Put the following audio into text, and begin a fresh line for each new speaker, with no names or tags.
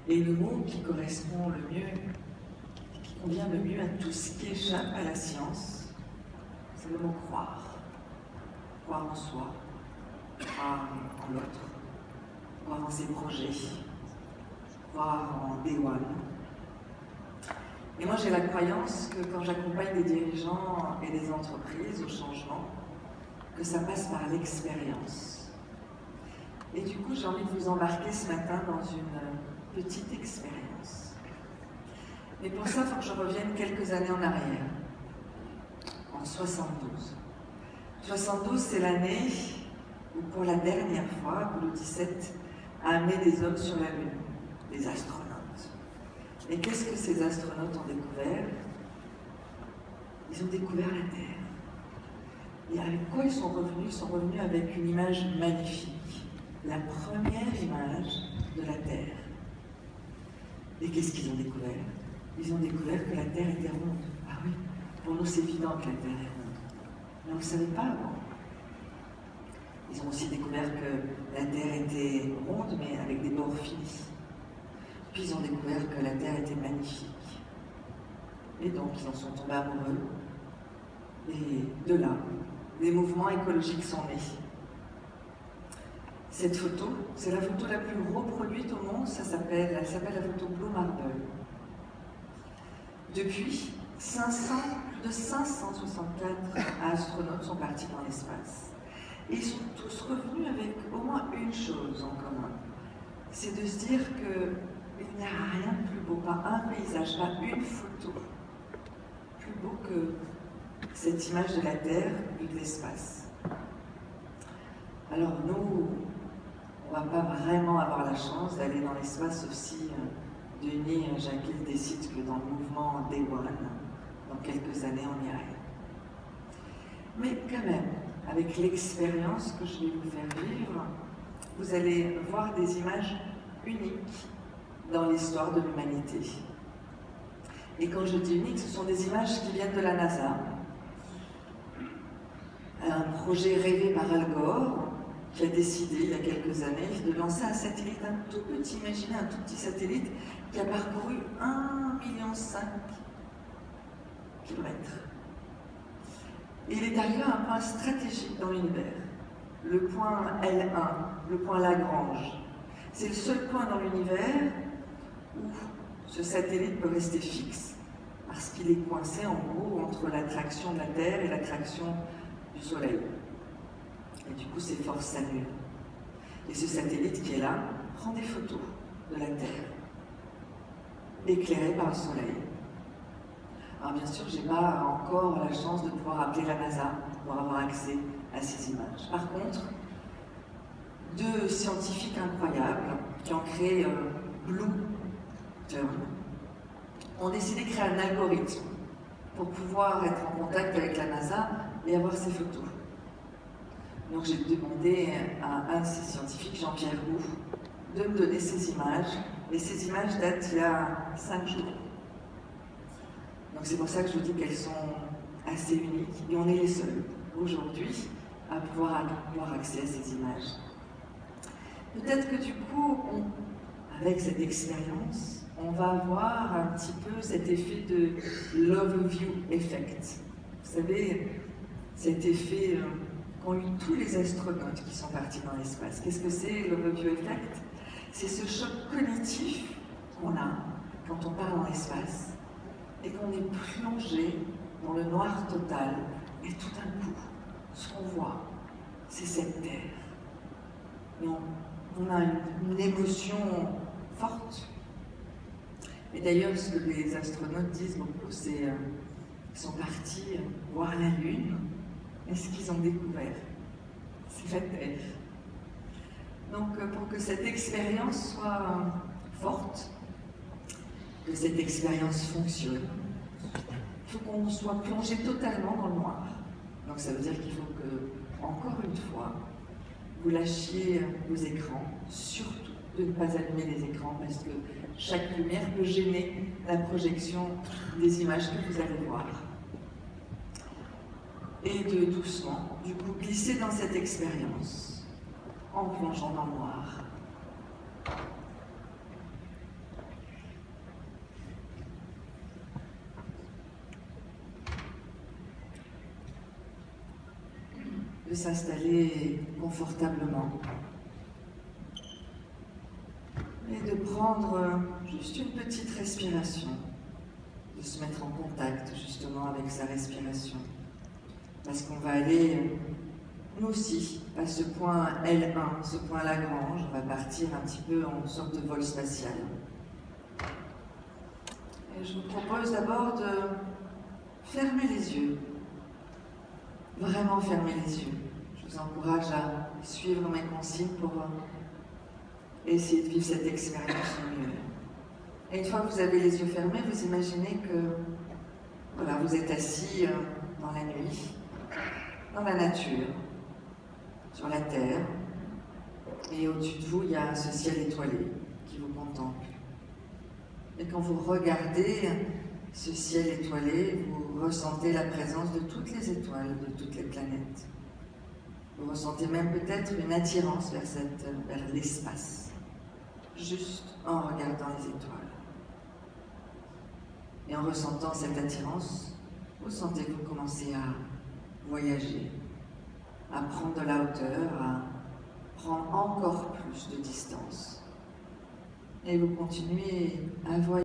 Et le mot qui correspond le mieux, qui convient le mieux à tout ce qui échappe à la science, c'est le mot croire. Croire en soi, croire en l'autre, croire en ses projets, croire en Day One. Et moi j'ai la croyance que quand j'accompagne des dirigeants et des entreprises au changement, que ça passe par l'expérience. Et du coup j'ai envie de vous embarquer ce matin dans une petite expérience. Mais pour ça, il faut que je revienne quelques années en arrière, en 72. 72, c'est l'année où pour la dernière fois, Apollo 17 a amené des hommes sur la Lune, des astronautes. Et qu'est-ce que ces astronautes ont découvert? Ils ont découvert la Terre. Et avec quoi ils sont revenus? Ils sont revenus avec une image magnifique, la première image de la Terre. Et qu'est-ce qu'ils ont découvert? Ils ont découvert que la Terre était ronde. Ah oui, pour nous c'est évident que la Terre est ronde. Mais on ne le savait pas avant. Ils ont aussi découvert que la Terre était ronde, mais avec des bords finis. Puis ils ont découvert que la Terre était magnifique. Et donc ils en sont tombés amoureux. Et de là, les mouvements écologiques sont nés. Cette photo, c'est la photo la plus reproduite au monde, elle s'appelle la photo Blue Marble. Depuis, plus de 564 astronautes sont partis dans l'espace. Et ils sont tous revenus avec au moins une chose en commun. C'est de se dire qu'il n'y a rien de plus beau, pas un paysage, pas une photo, plus beau que cette image de la Terre et de l'espace. Alors nous, on ne va pas vraiment avoir la chance d'aller dans l'espace, sauf si Denis Jacquet décide que dans le mouvement Day One, dans quelques années, on y arrive. Mais quand même, avec l'expérience que je vais vous faire vivre, vous allez voir des images uniques dans l'histoire de l'humanité. Et quand je dis uniques, ce sont des images qui viennent de la NASA. Un projet rêvé par Al Gore, qui a décidé il y a quelques années de lancer un satellite, un tout petit, imaginez un tout petit satellite qui a parcouru 1,5 million de kilomètres. Et il est arrivé à un point stratégique dans l'univers, le point L1, le point Lagrange. C'est le seul point dans l'univers où ce satellite peut rester fixe, parce qu'il est coincé en gros entre l'attraction de la Terre et l'attraction du Soleil. Et du coup, ses forces s'annulent. Et ce satellite qui est là prend des photos de la Terre, éclairée par le Soleil. Alors bien sûr, je n'ai pas encore la chance de pouvoir appeler la NASA pour avoir accès à ces images. Par contre, deux scientifiques incroyables qui ont créé Blue Turn ont décidé de créer un algorithme pour pouvoir être en contact avec la NASA et avoir ces photos. Donc j'ai demandé à un de ces scientifiques, Jean-Pierre Roux, de me donner ces images. Et ces images datent il y a 5 jours. Donc c'est pour ça que je vous dis qu'elles sont assez uniques. Et on est les seuls, aujourd'hui, à pouvoir avoir accès à ces images. Peut-être que du coup, avec cette expérience, on va avoir un petit peu cet effet de l'overview effect. Vous savez, cet effet qu'ont eu tous les astronautes qui sont partis dans l'espace. Qu'est-ce que c'est l'overview effect? C'est ce choc cognitif qu'on a quand on part dans l'espace et qu'on est plongé dans le noir total et tout d'un coup, ce qu'on voit, c'est cette Terre. Et on a une émotion forte. Et d'ailleurs, ce que les astronautes disent beaucoup, c'est qu'ils sont partis voir la Lune. Et ce qu'ils ont découvert, c'est la Terre. Donc, pour que cette expérience soit forte, que cette expérience fonctionne, il faut qu'on soit plongé totalement dans le noir. Donc, ça veut dire qu'il faut que, encore une fois, vous lâchiez vos écrans, surtout de ne pas allumer les écrans, parce que chaque lumière peut gêner la projection des images que vous allez voir. Et de doucement, du coup, glisser dans cette expérience en plongeant dans le noir. peut s'installer confortablement et de prendre juste une petite respiration, de se mettre en contact justement avec sa respiration. Parce qu'on va aller, nous aussi, à ce point L1, ce point Lagrange, on va partir un petit peu en sorte de vol spatial. Et je vous propose d'abord de fermer les yeux, vraiment fermer les yeux. Je vous encourage à suivre mes consignes pour essayer de vivre cette expérience au mieux. Et une fois que vous avez les yeux fermés, vous imaginez que voilà, vous êtes assis dans la nuit, dans la nature, sur la terre, et au-dessus de vous, il y a ce ciel étoilé qui vous contemple. Et quand vous regardez ce ciel étoilé, vous ressentez la présence de toutes les étoiles, de toutes les planètes. Vous ressentez même peut-être une attirance vers l'espace, juste en regardant les étoiles. Et en ressentant cette attirance, vous sentez que vous commencez à voyager, à prendre de la hauteur, à prendre encore plus de distance. Et vous continuez à voyager.